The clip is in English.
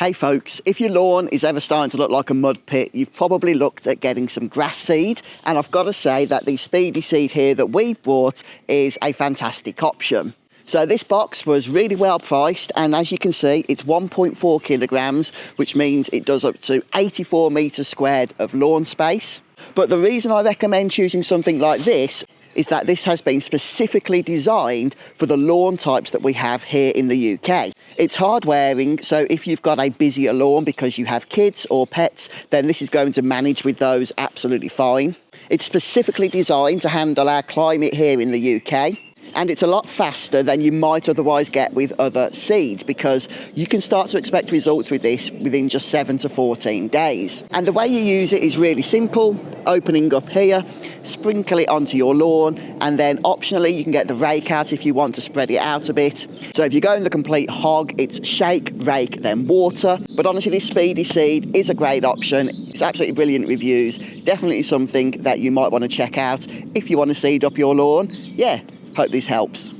Hey folks, if your lawn is ever starting to look like a mud pit, you've probably looked at getting some grass seed, and I've got to say that the Speedy seed here that we bought is a fantastic option. So this box was really well priced, and as you can see, it's 1.4 kilograms, which means it does up to 84 meters squared of lawn space. But the reason I recommend choosing something like this is that this has been specifically designed for the lawn types that we have here in the UK. It's hard wearing, so if you've got a busier lawn because you have kids or pets, then this is going to manage with those absolutely fine. It's specifically designed to handle our climate here in the UK. And it's a lot faster than you might otherwise get with other seeds, because you can start to expect results with this within just 7 to 14 days. And the way you use it is really simple. Opening up here, sprinkle it onto your lawn, and then optionally you can get the rake out if you want to spread it out a bit. So if you're going the complete hog, it's shake, rake, then water. But honestly, this Speedy seed is a great option. It's absolutely brilliant reviews. Definitely something that you might want to check out if you want to seed up your lawn. Yeah. Hope this helps.